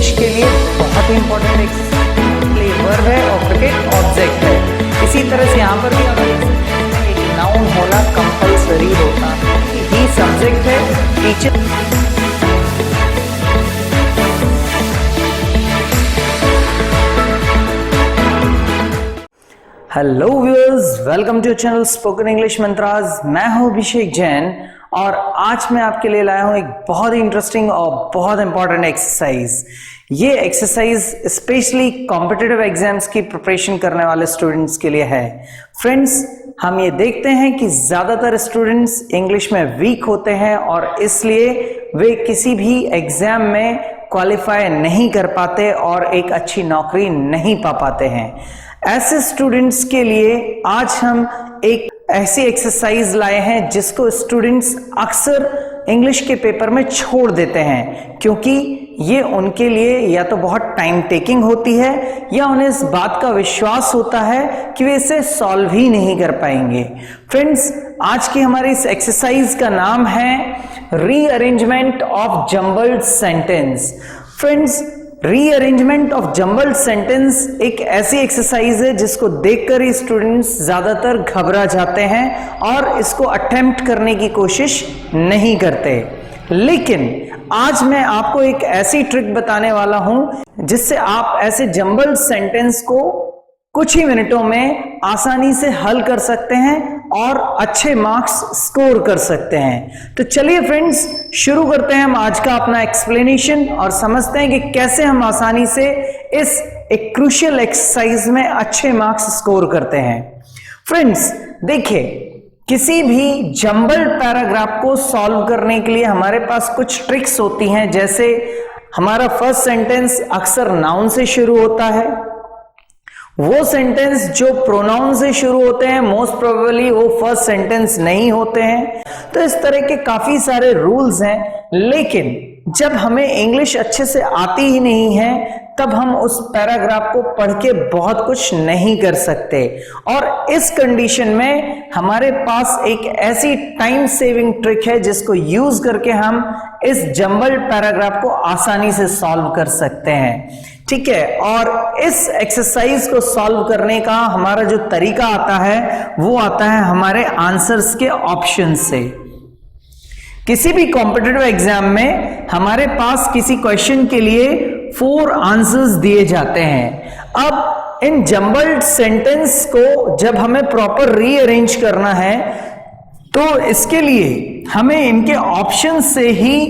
English के लिए बहुत ही इंपॉर्टेंट एक वर्ब है और प्रेडिकेट ऑब्जेक्ट है। इसी तरह से यहाँ पर भी आप देख सकते हैं एक नाउन होना कंपल्सरी होता है। ही सब्जेक्ट है, teacher hello viewers, welcome to channel spoken English mantras. मैं हूं अभिषेक जैन और आज मैं आपके लिए लाया हूं एक बहुत ही इंटरेस्टिंग और बहुत इंपॉर्टेंट एक्सरसाइज। ये एक्सरसाइज स्पेशली कॉम्पिटिटिव एग्जाम्स की प्रिपरेशन करने वाले स्टूडेंट्स के लिए है। फ्रेंड्स, हम ये देखते हैं कि ज्यादातर स्टूडेंट्स इंग्लिश में वीक होते हैं और इसलिए वे किसी भी एग्जाम में क्वालिफाई नहीं कर पाते और एक अच्छी नौकरी नहीं पा पाते हैं। ऐसे स्टूडेंट्स के लिए आज हम एक ऐसी एक्सरसाइज लाए हैं जिसको स्टूडेंट्स अक्सर इंग्लिश के पेपर में छोड़ देते हैं, क्योंकि ये उनके लिए या तो बहुत टाइम टेकिंग होती है या उन्हें इस बात का विश्वास होता है कि वे इसे सॉल्व ही नहीं कर पाएंगे। फ्रेंड्स, आज की हमारी इस एक्सरसाइज का नाम है rearrangement of jumbled sentence. Friends, rearrangement of jumbled sentence एक ऐसी एक्सरसाइज है जिसको देखकर ही स्टूडेंट्स ज्यादातर घबरा जाते हैं और इसको अटेम्प्ट करने की कोशिश नहीं करते। लेकिन आज मैं आपको एक ऐसी ट्रिक बताने वाला हूं जिससे आप ऐसे जंबल्ड सेंटेंस को कुछ ही मिनटों में आसानी से हल कर सकते हैं और अच्छे मार्क्स स्कोर कर सकते हैं। तो चलिए फ्रेंड्स, शुरू करते हैं हम आज का अपना एक्सप्लेनेशन और समझते हैं कि कैसे हम आसानी से इस एक क्रूशियल एक्सरसाइज में अच्छे मार्क्स स्कोर करते हैं। फ्रेंड्स, देखिए, किसी भी जंबल्ड पैराग्राफ को सॉल्व करने के लिए हमारे पास कुछ ट्रिक्स होती हैं। जैसे हमारा फर्स्ट सेंटेंस अक्सर नाउन से शुरू होता है। वो सेंटेंस जो प्रोनाउन से शुरू होते हैं मोस्ट प्रोबेबली वो फर्स्ट सेंटेंस नहीं होते हैं। तो इस तरह के काफी सारे रूल्स हैं, लेकिन जब हमें इंग्लिश अच्छे से आती ही नहीं है तब हम उस पैराग्राफ को पढ़ के बहुत कुछ नहीं कर सकते। और इस कंडीशन में हमारे पास एक ऐसी टाइम सेविंग ट्रिक है जिसको यूज करके हम इस जंबल्ड पैराग्राफ को आसानी से सॉल्व कर सकते हैं। ठीक है, और इस एक्सरसाइज को सॉल्व करने का हमारा जो तरीका आता है वो आता है हमारे आंसर्स के ऑप्शन से। किसी भी कॉम्पिटिटिव एग्जाम में हमारे पास किसी क्वेश्चन के लिए 4 आंसर्स दिए जाते हैं। अब इन जंबल्ड सेंटेंस को जब हमें प्रॉपर रीअरेंज करना है तो इसके लिए हमें इनके ऑप्शन से ही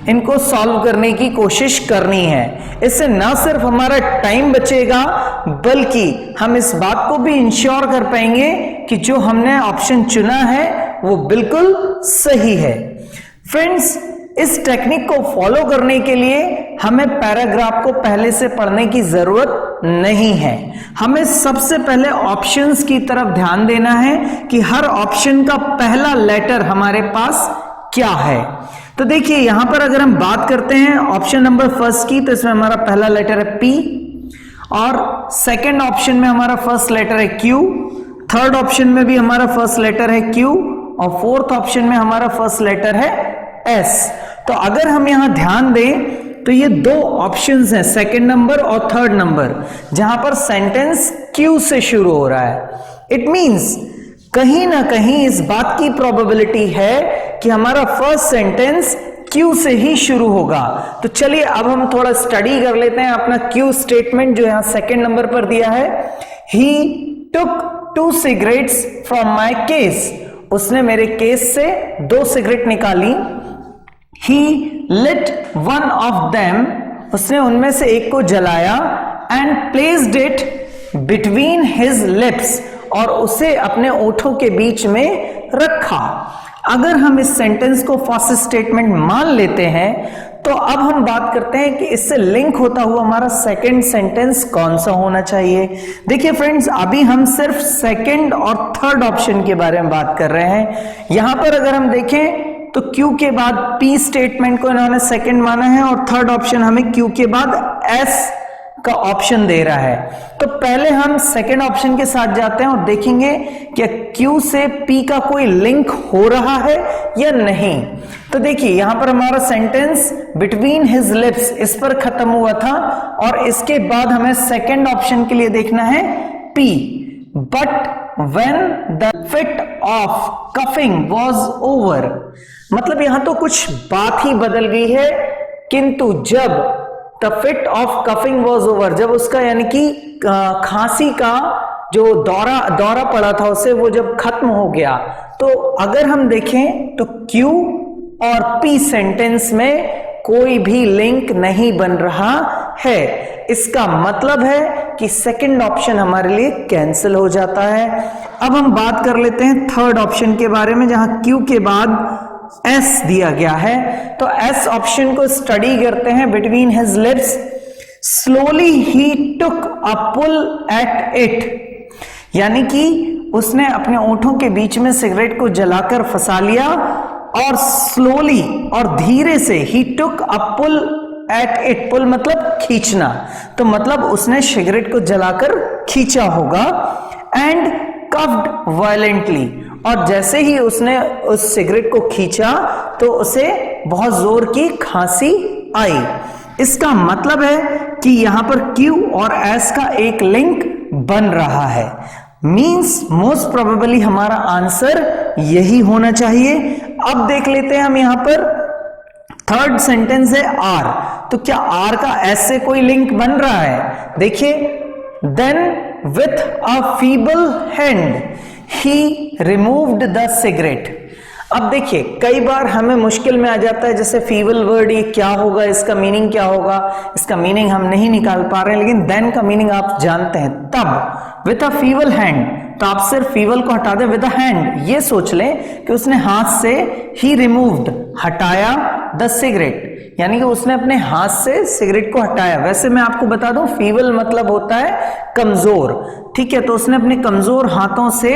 इनको सॉल्व करने की कोशिश करनी है। इससे ना सिर्फ हमारा टाइम बचेगा बल्कि हम इस बात को भी इंश्योर कर पाएंगे कि जो हमने ऑप्शन चुना है वो बिल्कुल सही है। फ्रेंड्स, इस टेक्निक को फॉलो करने के लिए हमें पैराग्राफ को पहले से पढ़ने की जरूरत नहीं है। हमें सबसे पहले ऑप्शंस की तरफ ध्यान देना है कि हर ऑप्शन का पहला लेटर हमारे पास क्या है। तो देखिए, यहां पर अगर हम बात करते हैं ऑप्शन नंबर फर्स्ट की, तो इसमें हमारा पहला लेटर है P और सेकंड ऑप्शन में हमारा फर्स्ट लेटर है Q, थर्ड ऑप्शन में भी हमारा फर्स्ट लेटर है Q और फोर्थ ऑप्शन में हमारा फर्स्ट लेटर है S। तो अगर हम यहां ध्यान दें तो ये 2 ऑप्शंस हैं, सेकंड नंबर और थर्ड नंबर, जहां पर सेंटेंस Q से शुरू हो रहा है। इट मींस कहीं ना कहीं इस बात की प्रोबेबिलिटी है कि हमारा फर्स्ट सेंटेंस Q से ही शुरू होगा। तो चलिए अब हम थोड़ा स्टडी कर लेते हैं अपना Q स्टेटमेंट जो यहां सेकंड नंबर पर दिया है। He took 2 cigarettes from my case। उसने मेरे केस से 2 सिगरेट निकाली। He lit one of them। उसने उनमें से एक को जलाया and placed it between his lips। और उसे अपने ओठों के बीच में रखा। अगर हम इस सेंटेंस को फर्स्ट स्टेटमेंट मान लेते हैं तो अब हम बात करते हैं कि इससे लिंक होता हुआ हमारा सेकंड सेंटेंस कौन सा होना चाहिए। देखिए फ्रेंड्स, अभी हम सिर्फ सेकंड और थर्ड ऑप्शन के बारे में बात कर रहे हैं। यहां पर अगर हम देखें तो Q के बाद P स्टेटमेंट को इन्होंने सेकंड माना है और थर्ड ऑप्शन हमें Q के बाद S का ऑप्शन दे रहा है। तो पहले हम सेकेंड ऑप्शन के साथ जाते हैं और देखेंगे कि Q से P का कोई लिंक हो रहा है या नहीं। तो देखिए यहां पर हमारा सेंटेंस बिटवीन हिज लिप्स इस पर खत्म हुआ था और इसके बाद हमें सेकेंड ऑप्शन के लिए देखना है P। But when the fit of cuffing was over, मतलब यहां तो कुछ बात ही बदल गई है, किंतु जब the fit of cuffing was over, जब उसका यानी कि खांसी का जो दौरा पड़ा था उसे वो जब खत्म हो गया, तो अगर हम देखें तो Q और P सेंटेंस में कोई भी लिंक नहीं बन रहा है। इसका मतलब है कि सेकंड ऑप्शन हमारे लिए कैंसिल हो जाता है। अब हम बात कर लेते हैं थर्ड ऑप्शन के बारे में, जहां Q के बाद S दिया गया है। तो S ऑप्शन को स्टडी करते हैं। Between his lips slowly he took a pull at it, यानी कि उसने अपने ओंठों के बीच में सिगरेट को जलाकर फंसा लिया और स्लोली और धीरे से ही took a pull at it, पुल मतलब खींचना, तो मतलब उसने सिगरेट को जलाकर खींचा होगा। एंड कफ्ड वायलेंटली, और जैसे ही उसने उस सिगरेट को खींचा तो उसे बहुत जोर की खांसी आई। इसका मतलब है कि यहां पर Q और S का एक लिंक बन रहा है। मींस मोस्ट प्रोबेबली हमारा आंसर यही होना चाहिए। अब देख लेते हैं हम यहां पर थर्ड सेंटेंस है R, तो क्या R का S से कोई लिंक बन रहा है? देखिए, then with a feeble hand he removed the cigarette. अब देखिए कई बार हमें मुश्किल में आ जाता है, जैसे फीबल वर्ड ये क्या होगा, इसका मीनिंग क्या होगा, इसका मीनिंग हम नहीं निकाल पा रहे हैं, लेकिन देन का मीनिंग आप जानते हैं। तब विथ अ फीबल हैंड, तो आप सिर्फ फीबल को हटा दें, विद अ हैंड ये सोच लें कि उसने हाथ से ही रिमूव्ड हटाया द सिगरेट, यानी कि उसने अपने हाथ से सिगरेट को हटाया। वैसे मैं आपको बता दूं फीबल मतलब होता है कमजोर, ठीक है, तो उसने अपने कमजोर हाथों से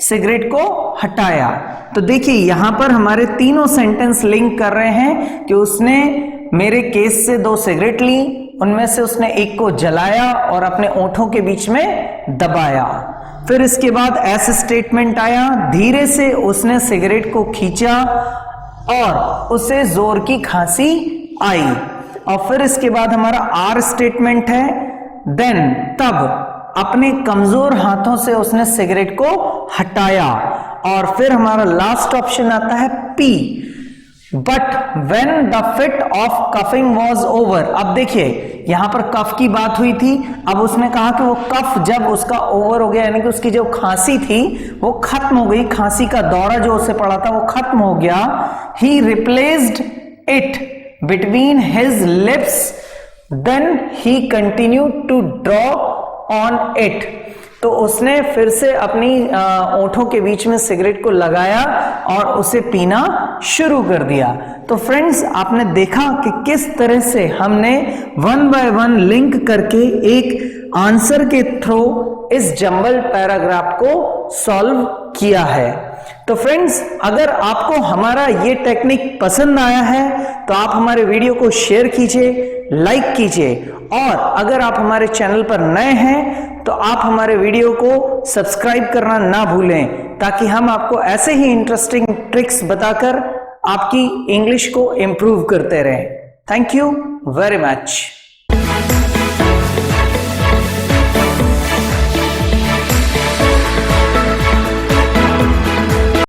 सिगरेट को हटाया। तो देखिए यहां पर हमारे तीनों सेंटेंस लिंक कर रहे हैं कि उसने मेरे केस से 2 सिगरेट ली, उनमें से उसने एक को जलाया और अपने ओंठों के बीच में दबाया। फिर इसके बाद ऐसा स्टेटमेंट आया, धीरे से उसने सिगरेट को खींचा और उसे जोर की खांसी आई। और फिर इसके बाद हमारा आर स्टेटमेंट है, देन तब अपने कमजोर हाथों से उसने सिगरेट को हटाया। और फिर हमारा लास्ट ऑप्शन आता है P, but when the fit of coughing was over. अब देखिए यहां पर कफ की बात हुई थी, अब उसने कहा कि वो कफ जब उसका ओवर हो गया, यानी कि उसकी जो खांसी थी वो खत्म हो गई, खांसी का दौरा जो उसे पड़ा था वो खत्म हो गया। He replaced it between his lips, then he continued to draw on it. तो उसने फिर से अपनी ओंठों के बीच में सिगरेट को लगाया और उसे पीना शुरू कर दिया। तो फ्रेंड्स आपने देखा कि किस तरह से हमने 1 बाय 1 लिंक करके एक आंसर के थ्रू इस जंबल पैराग्राफ को सॉल्व किया है। तो फ्रेंड्स अगर आपको हमारा ये टेक्निक पसंद आया है तो आप हमारे वीडियो को शेयर कीजिए, लाइक कीजिए, और अगर आप हमारे चैनल पर नए हैं तो आप हमारे वीडियो को सब्सक्राइब करना ना भूलें, ताकि हम आपको ऐसे ही इंटरेस्टिंग ट्रिक्स बताकर आपकी इंग्लिश को इम्प्रूव करते रहें। Thank you very much.